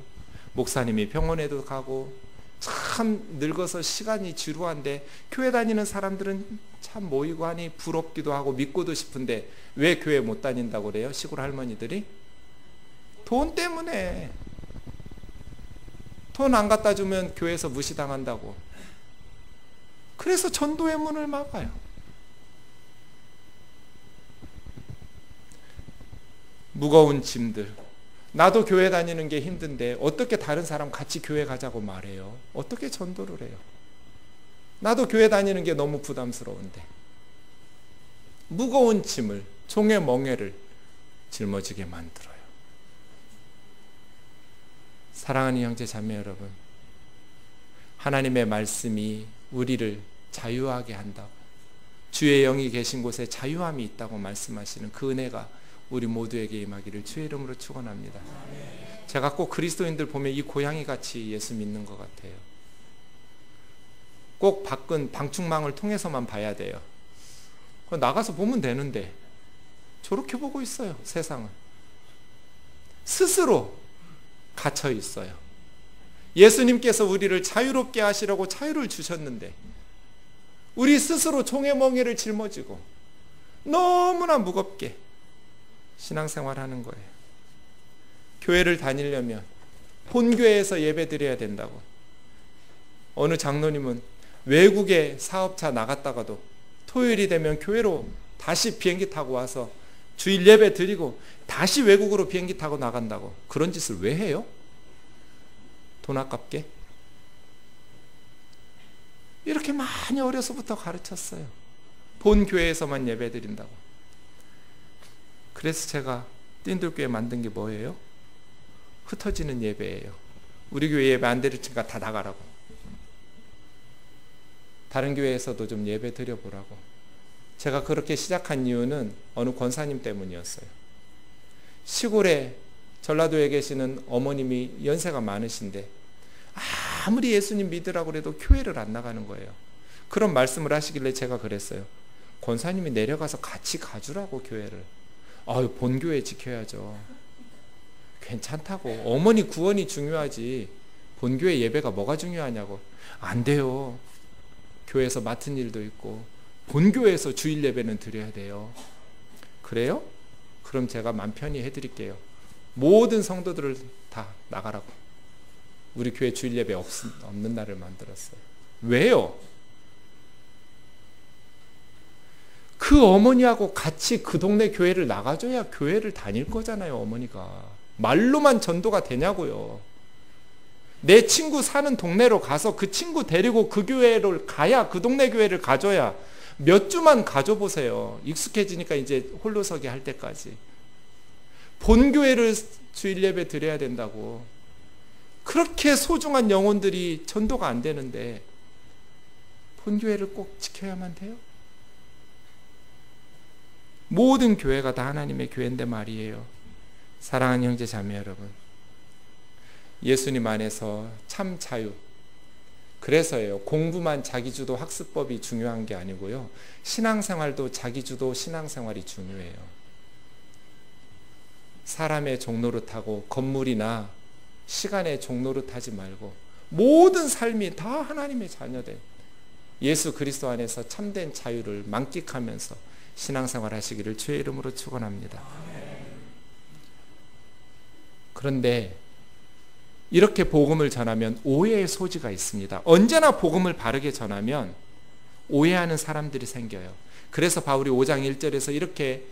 S1: 목사님이 병원에도 가고, 참 늙어서 시간이 지루한데 교회 다니는 사람들은 참 모이고 하니 부럽기도 하고 믿고도 싶은데 왜 교회 못 다닌다고 그래요? 시골 할머니들이? 돈 때문에. 돈 안 갖다 주면 교회에서 무시당한다고. 그래서 전도의 문을 막아요. 무거운 짐들. 나도 교회 다니는 게 힘든데 어떻게 다른 사람 같이 교회 가자고 말해요? 어떻게 전도를 해요? 나도 교회 다니는 게 너무 부담스러운데. 무거운 짐을, 종의 멍에를 짊어지게 만들어요. 사랑하는 형제 자매 여러분, 하나님의 말씀이 우리를 자유하게 한다고, 주의 영이 계신 곳에 자유함이 있다고 말씀하시는 그 은혜가 우리 모두에게 임하기를 주의 이름으로 축원합니다. 제가 꼭 그리스도인들 보면 이 고양이 같이 예수 믿는 것 같아요. 꼭 밖은 방충망을 통해서만 봐야 돼요. 나가서 보면 되는데 저렇게 보고 있어요. 세상을 스스로 갇혀 있어요. 예수님께서 우리를 자유롭게 하시려고 자유를 주셨는데 우리 스스로 종의 멍에를 짊어지고 너무나 무겁게 신앙생활하는 거예요. 교회를 다니려면 본교회에서 예배 드려야 된다고. 어느 장로님은 외국에 사업차 나갔다가도 토요일이 되면 교회로 다시 비행기 타고 와서 주일 예배 드리고 다시 외국으로 비행기 타고 나간다고. 그런 짓을 왜 해요? 돈 아깝게? 이렇게 많이 어려서부터 가르쳤어요. 본 교회에서만 예배 드린다고. 그래서 제가 띵들교회 만든 게 뭐예요? 흩어지는 예배예요. 우리 교회 예배 안 드리니까 다 나가라고. 다른 교회에서도 좀 예배 드려보라고. 제가 그렇게 시작한 이유는 어느 권사님 때문이었어요. 시골에 전라도에 계시는 어머님이 연세가 많으신데 아무리 예수님 믿으라고 해도 교회를 안 나가는 거예요. 그런 말씀을 하시길래 제가 그랬어요. 권사님이 내려가서 같이 가주라고 교회를. 아유, 본교회 지켜야죠. 괜찮다고. 어머니 구원이 중요하지 본교회 예배가 뭐가 중요하냐고. 안 돼요. 교회에서 맡은 일도 있고 본교회에서 주일 예배는 드려야 돼요. 그래요? 그럼 제가 맘 편히 해드릴게요. 모든 성도들을 다 나가라고. 우리 교회 주일 예배 없는 날을 만들었어요. 왜요? 그 어머니하고 같이 그 동네 교회를 나가줘야 교회를 다닐 거잖아요. 어머니가 말로만 전도가 되냐고요. 내 친구 사는 동네로 가서 그 친구 데리고 그 교회를 가야, 그 동네 교회를 가줘야. 몇 주만 가줘보세요. 익숙해지니까 이제 홀로서기 할 때까지. 본교회를 주일 예배 드려야 된다고. 그렇게 소중한 영혼들이 전도가 안 되는데 본교회를 꼭 지켜야만 돼요? 모든 교회가 다 하나님의 교회인데 말이에요. 사랑하는 형제 자매 여러분, 예수님 안에서 참 자유. 그래서요, 공부만 자기주도 학습법이 중요한 게 아니고요, 신앙생활도 자기주도 신앙생활이 중요해요. 사람의 종노릇하고 건물이나 시간의 종노릇하지 말고 모든 삶이 다 하나님의 자녀된 예수 그리스도 안에서 참된 자유를 만끽하면서 신앙생활 하시기를 주의 이름으로 축원합니다. 그런데 이렇게 복음을 전하면 오해의 소지가 있습니다. 언제나 복음을 바르게 전하면 오해하는 사람들이 생겨요. 그래서 바울이 5장 1절에서 이렇게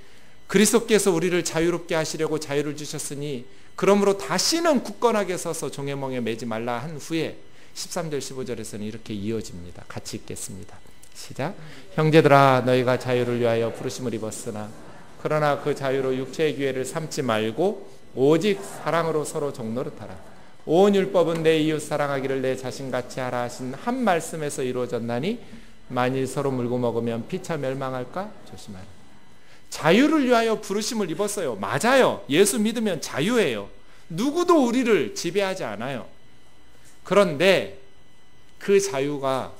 S1: 그리스도께서 우리를 자유롭게 하시려고 자유를 주셨으니 그러므로 다시는 굳건하게 서서 종의 멍에 매지 말라 한 후에 13절 15절에서는 이렇게 이어집니다. 같이 읽겠습니다. 시작. 형제들아, 너희가 자유를 위하여 부르심을 입었으나 그러나 그 자유로 육체의 기회를 삼지 말고 오직 사랑으로 서로 종노릇하라. 온 율법은 내 이웃 사랑하기를 내 자신같이 하라 하신 한 말씀에서 이루어졌나니 만일 서로 물고 먹으면 피차 멸망할까 조심하라. 자유를 위하여 부르심을 입었어요. 맞아요. 예수 믿으면 자유예요. 누구도 우리를 지배하지 않아요. 그런데 그 자유가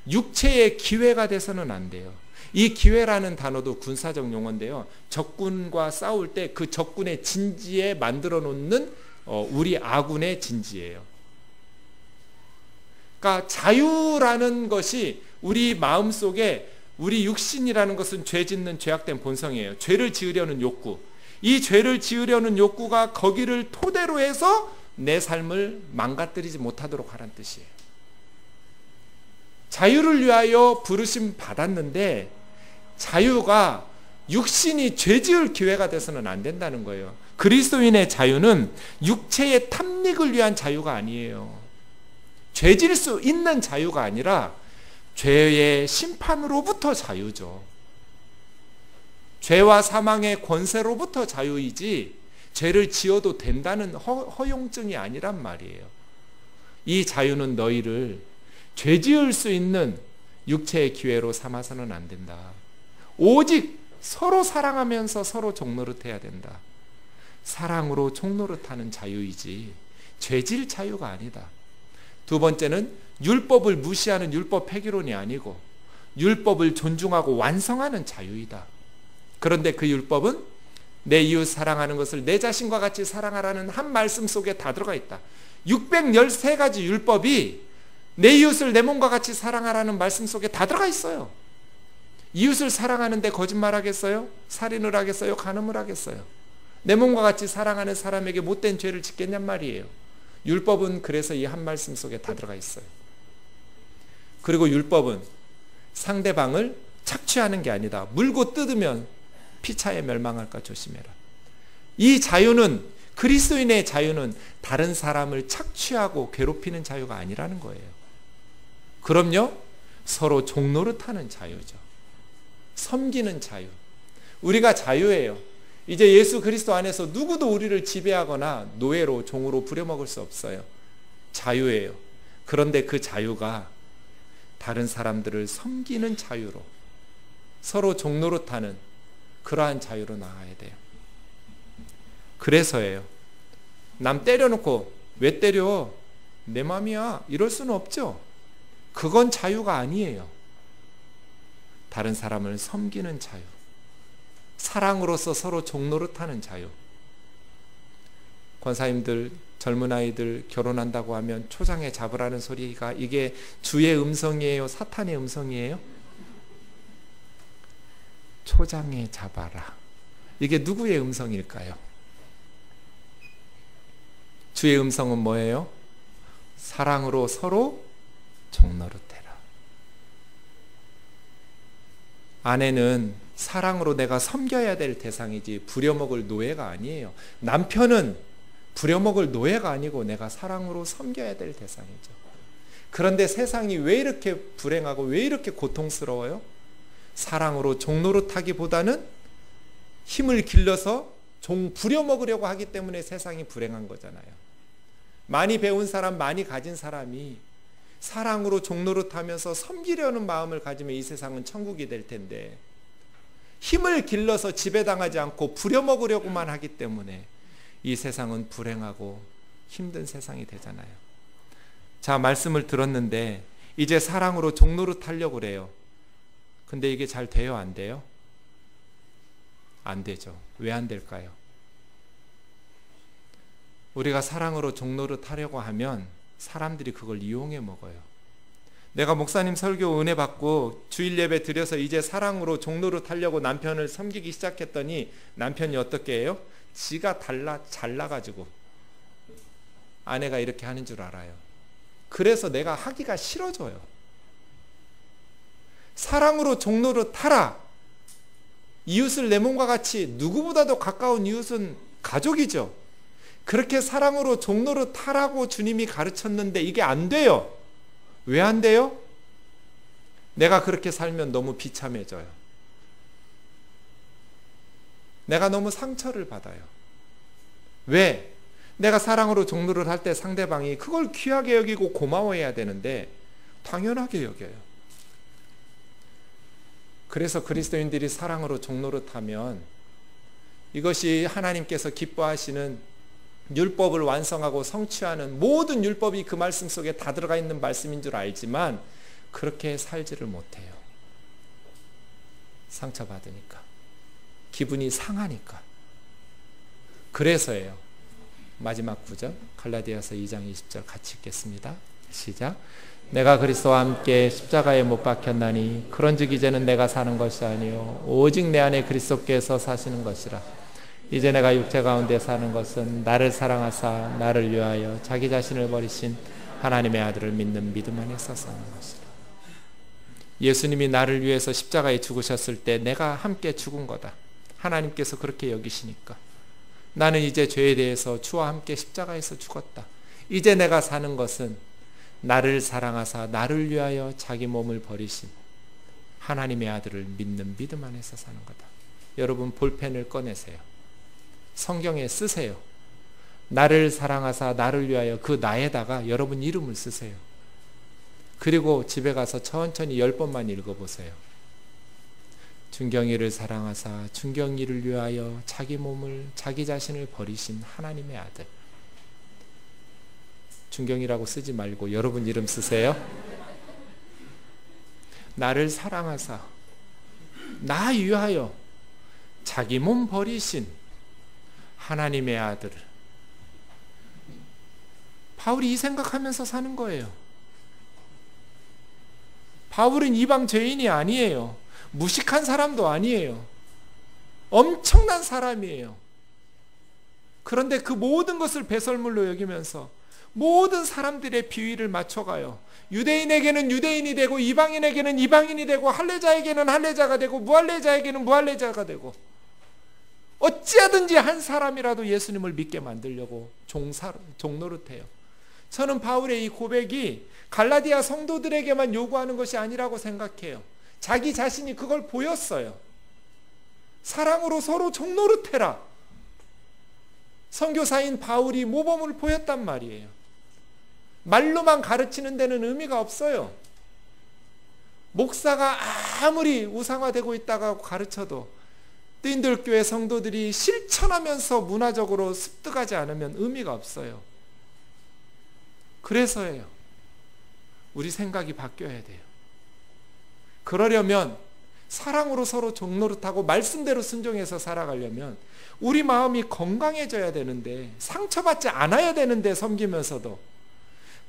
S1: 육체의 기회가 돼서는 안 돼요. 이 기회라는 단어도 군사적 용어인데요, 적군과 싸울 때 그 적군의 진지에 만들어 놓는 우리 아군의 진지예요.
S2: 그러니까 자유라는 것이 우리 마음속에, 우리 육신이라는 것은 죄 짓는 죄악된 본성이에요. 죄를 지으려는 욕구. 이 죄를 지으려는 욕구가 거기를 토대로 해서 내 삶을 망가뜨리지 못하도록 하라는 뜻이에요. 자유를 위하여 부르심 받았는데 자유가 육신이 죄 지을 기회가 돼서는 안 된다는 거예요. 그리스도인의 자유는 육체의 탐닉을 위한 자유가 아니에요. 죄 질 수 있는 자유가 아니라 죄의 심판으로부터 자유죠. 죄와 사망의 권세로부터 자유이지 죄를 지어도 된다는 허용증이 아니란 말이에요. 이 자유는 너희를 죄 지을 수 있는 육체의 기회로 삼아서는 안 된다. 오직 서로 사랑하면서 서로 종노릇해야 된다. 사랑으로 종노릇하는 자유이지 죄질 자유가 아니다. 두 번째는 율법을 무시하는 율법 폐기론이 아니고 율법을 존중하고 완성하는 자유이다. 그런데 그 율법은 내 이웃 사랑하는 것을 내 자신과 같이 사랑하라는 한 말씀 속에 다 들어가 있다. 613가지 율법이 내 이웃을 내 몸과 같이 사랑하라는 말씀 속에 다 들어가 있어요. 이웃을 사랑하는데 거짓말하겠어요? 살인을 하겠어요? 간음을 하겠어요? 내 몸과 같이 사랑하는 사람에게 못된 죄를 짓겠냔 말이에요. 율법은 그래서 이 한 말씀 속에 다 들어가 있어요. 그리고 율법은 상대방을 착취하는 게 아니다. 물고 뜯으면 피차에 멸망할까 조심해라. 이 자유는, 그리스도인의 자유는 다른 사람을 착취하고 괴롭히는 자유가 아니라는 거예요. 그럼요, 서로 종노릇하는 자유죠. 섬기는 자유. 우리가 자유예요. 이제 예수 그리스도 안에서 누구도 우리를 지배하거나 노예로, 종으로 부려먹을 수 없어요. 자유예요. 그런데 그 자유가 다른 사람들을 섬기는 자유로, 서로 종노릇하는 그러한 자유로 나아야 돼요. 그래서예요. 남 때려놓고 왜 때려? 내 맘이야. 이럴 수는 없죠. 그건 자유가 아니에요. 다른 사람을 섬기는 자유, 사랑으로서 서로 종노릇하는 자유. 권사님들, 젊은 아이들 결혼한다고 하면 초장에 잡으라는 소리가 이게 주의 음성이에요? 사탄의 음성이에요? 초장에 잡아라. 이게 누구의 음성일까요? 주의 음성은 뭐예요? 사랑으로 서로 종노릇해라. 아내는 사랑으로 내가 섬겨야 될 대상이지 부려먹을 노예가 아니에요. 남편은 부려먹을 노예가 아니고 내가 사랑으로 섬겨야 될 대상이죠. 그런데 세상이 왜 이렇게 불행하고 왜 이렇게 고통스러워요? 사랑으로 종노릇하기보다는 힘을 길러서 종 부려먹으려고 하기 때문에 세상이 불행한 거잖아요. 많이 배운 사람, 많이 가진 사람이 사랑으로 종노릇하면서 섬기려는 마음을 가지면 이 세상은 천국이 될 텐데, 힘을 길러서 지배당하지 않고 부려먹으려고만 하기 때문에 이 세상은 불행하고 힘든 세상이 되잖아요. 자, 말씀을 들었는데 이제 사랑으로 종노릇하려고 그래요. 근데 이게 잘 돼요? 안 돼요? 안 되죠. 왜 안 될까요? 우리가 사랑으로 종노릇하려고 하면 사람들이 그걸 이용해 먹어요. 내가 목사님 설교 은혜 받고 주일 예배 드려서 이제 사랑으로 종노릇하려고 남편을 섬기기 시작했더니 남편이 어떻게 해요? 지가 잘나가지고 아내가 이렇게 하는 줄 알아요. 그래서 내가 하기가 싫어져요. 사랑으로 종노릇하라. 이웃을 내 몸과 같이, 누구보다도 가까운 이웃은 가족이죠. 그렇게 사랑으로 종노릇하라고 주님이 가르쳤는데 이게 안 돼요. 왜 안 돼요? 내가 그렇게 살면 너무 비참해져요. 내가 너무 상처를 받아요. 왜? 내가 사랑으로 종노를 할 때 상대방이 그걸 귀하게 여기고 고마워해야 되는데 당연하게 여겨요. 그래서 그리스도인들이 사랑으로 종노릇하면 이것이 하나님께서 기뻐하시는 율법을 완성하고 성취하는 모든 율법이 그 말씀 속에 다 들어가 있는 말씀인 줄 알지만 그렇게 살지를 못해요. 상처받으니까, 기분이 상하니까. 그래서예요. 마지막 구절 갈라디아서 2장 20절 같이 읽겠습니다. 시작. 내가 그리스도와 함께 십자가에 못 박혔나니 그런즉 이제는 내가 사는 것이 아니요 오직 내 안에 그리스도께서 사시는 것이라. 이제 내가 육체 가운데 사는 것은 나를 사랑하사 나를 위하여 자기 자신을 버리신 하나님의 아들을 믿는 믿음 안에서 사는 것이라. 예수님이 나를 위해서 십자가에 죽으셨을 때 내가 함께 죽은 거다. 하나님께서 그렇게 여기시니까 나는 이제 죄에 대해서 주와 함께 십자가에서 죽었다. 이제 내가 사는 것은 나를 사랑하사 나를 위하여 자기 몸을 버리신 하나님의 아들을 믿는 믿음 안에서 사는 거다. 여러분 볼펜을 꺼내세요. 성경에 쓰세요. 나를 사랑하사 나를 위하여 그 나에다가 여러분 이름을 쓰세요. 그리고 집에 가서 천천히 10번만 읽어보세요. 준경이를 사랑하사 준경이를 위하여 자기 몸을 자기 자신을 버리신 하나님의 아들. 준경이라고 쓰지 말고 여러분 이름 쓰세요. 나를 사랑하사 나 위하여 자기 몸 버리신 하나님의 아들. 바울이 이 생각하면서 사는 거예요. 바울은 이방 죄인이 아니에요. 무식한 사람도 아니에요. 엄청난 사람이에요. 그런데 그 모든 것을 배설물로 여기면서 모든 사람들의 비위를 맞춰가요. 유대인에게는 유대인이 되고 이방인에게는 이방인이 되고 할례자에게는 할례자가 되고 무할례자에게는 무할례자가 되고 어찌하든지 한 사람이라도 예수님을 믿게 만들려고 종노릇해요. 저는 바울의 이 고백이 갈라디아 성도들에게만 요구하는 것이 아니라고 생각해요. 자기 자신이 그걸 보였어요. 사랑으로 서로 종노릇해라. 선교사인 바울이 모범을 보였단 말이에요. 말로만 가르치는 데는 의미가 없어요. 목사가 아무리 우상화되고 있다가 가르쳐도 뜨인들교회 성도들이 실천하면서 문화적으로 습득하지 않으면 의미가 없어요. 그래서예요. 우리 생각이 바뀌어야 돼요. 그러려면 사랑으로 서로 종노릇하고 말씀대로 순종해서 살아가려면 우리 마음이 건강해져야 되는데 상처받지 않아야 되는데 섬기면서도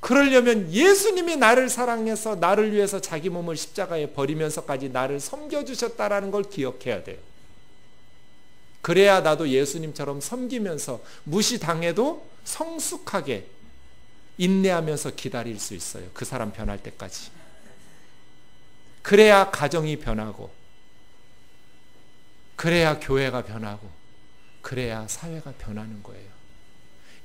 S2: 그러려면 예수님이 나를 사랑해서 나를 위해서 자기 몸을 십자가에 버리면서까지 나를 섬겨주셨다라는 걸 기억해야 돼요. 그래야 나도 예수님처럼 섬기면서 무시당해도 성숙하게 인내하면서 기다릴 수 있어요. 그 사람 변할 때까지. 그래야 가정이 변하고 그래야 교회가 변하고 그래야 사회가 변하는 거예요.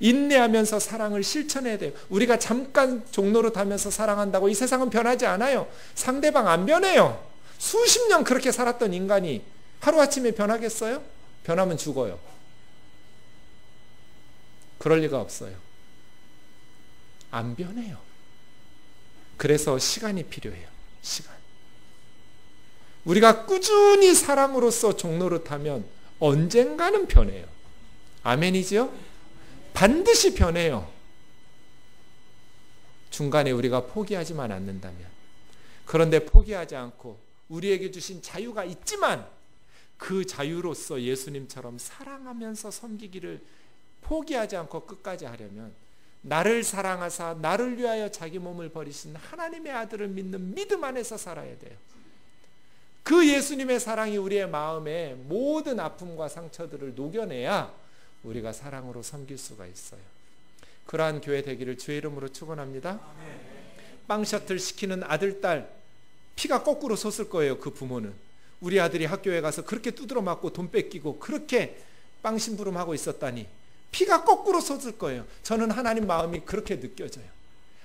S2: 인내하면서 사랑을 실천해야 돼요. 우리가 잠깐 종노릇하면서 사랑한다고 이 세상은 변하지 않아요. 상대방 안 변해요. 수십 년 그렇게 살았던 인간이 하루아침에 변하겠어요? 변하면 죽어요. 그럴 리가 없어요. 안 변해요. 그래서 시간이 필요해요. 시간. 우리가 꾸준히 사랑으로서 종노릇하면 언젠가는 변해요. 아멘이지요? 반드시 변해요. 중간에 우리가 포기하지만 않는다면. 그런데 포기하지 않고 우리에게 주신 자유가 있지만 그 자유로서 예수님처럼 사랑하면서 섬기기를 포기하지 않고 끝까지 하려면 나를 사랑하사 나를 위하여 자기 몸을 버리신 하나님의 아들을 믿는 믿음 안에서 살아야 돼요. 그 예수님의 사랑이 우리의 마음에 모든 아픔과 상처들을 녹여내야 우리가 사랑으로 섬길 수가 있어요. 그러한 교회 되기를 주의 이름으로 축원합니다. 빵 셔틀 시키는 아들, 딸 피가 거꾸로 솟을 거예요. 그 부모는. 우리 아들이 학교에 가서 그렇게 두드러 맞고 돈 뺏기고 그렇게 빵 심부름하고 있었다니 피가 거꾸로 솟을 거예요. 저는 하나님 마음이 그렇게 느껴져요.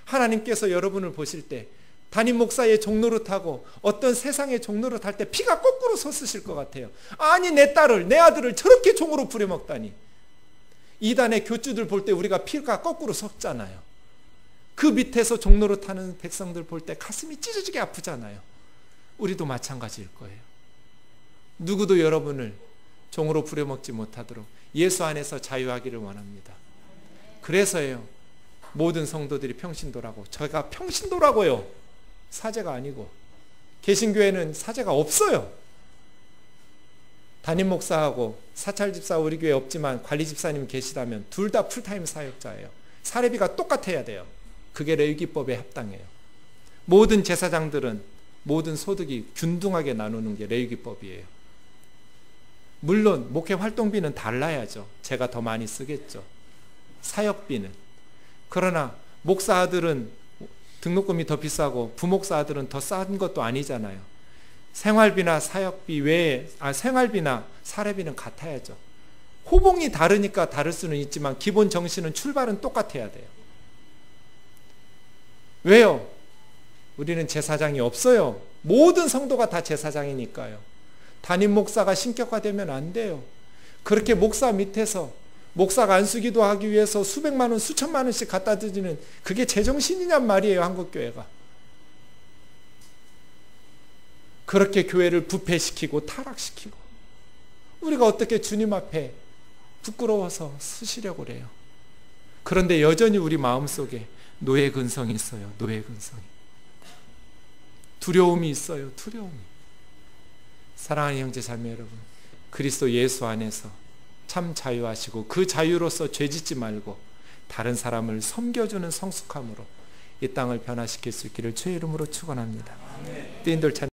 S2: 하나님께서 여러분을 보실 때 담임 목사의 종노릇하고 어떤 세상의 종노릇할 때 피가 거꾸로 솟으실 것 같아요. 아니 내 딸을 내 아들을 저렇게 종으로 부려먹다니. 이단의 교주들 볼 때 우리가 피가 거꾸로 솟잖아요. 그 밑에서 종노릇하는 백성들 볼 때 가슴이 찢어지게 아프잖아요. 우리도 마찬가지일 거예요. 누구도 여러분을 종으로 부려먹지 못하도록 예수 안에서 자유하기를 원합니다. 그래서요 모든 성도들이 평신도라고. 저희가 평신도라고요. 사제가 아니고. 개신교회는 사제가 없어요. 담임 목사하고 사찰 집사 우리 교회 없지만 관리 집사님 계시다면 둘 다 풀타임 사역자예요. 사례비가 똑같아야 돼요.
S1: 그게 레위기법에 합당해요. 모든 제사장들은 모든 소득이 균등하게 나누는 게 레위기법이에요. 물론 목회 활동비는 달라야죠. 제가 더 많이 쓰겠죠. 사역비는. 그러나 목사 아들은 등록금이 더 비싸고 부목사 아들은 더 싼 것도 아니잖아요. 생활비나 사역비 외에 생활비나 사례비는 같아야죠. 호봉이 다르니까 다를 수는 있지만 기본 정신은 출발은 똑같아야 돼요. 왜요? 우리는 제사장이 없어요. 모든 성도가 다 제사장이니까요. 담임 목사가 신격화되면 안 돼요. 그렇게 목사 밑에서 목사가 안수기도 하기 위해서 수백만 원, 수천만 원씩 갖다 드리는 그게 제정신이냔 말이에요. 한국교회가. 그렇게 교회를 부패시키고 타락시키고 우리가 어떻게 주님 앞에 부끄러워서 쓰시려고 그래요. 그런데 여전히 우리 마음속에 노예 근성이 있어요. 노예 근성이. 두려움이 있어요. 두려움이. 사랑하는 형제 자매 여러분, 그리스도 예수 안에서 참 자유하시고 그 자유로서 죄짓지 말고 다른 사람을 섬겨주는 성숙함으로 이 땅을 변화시킬 수 있기를 주의 이름으로 축원합니다. 뜨인돌 찬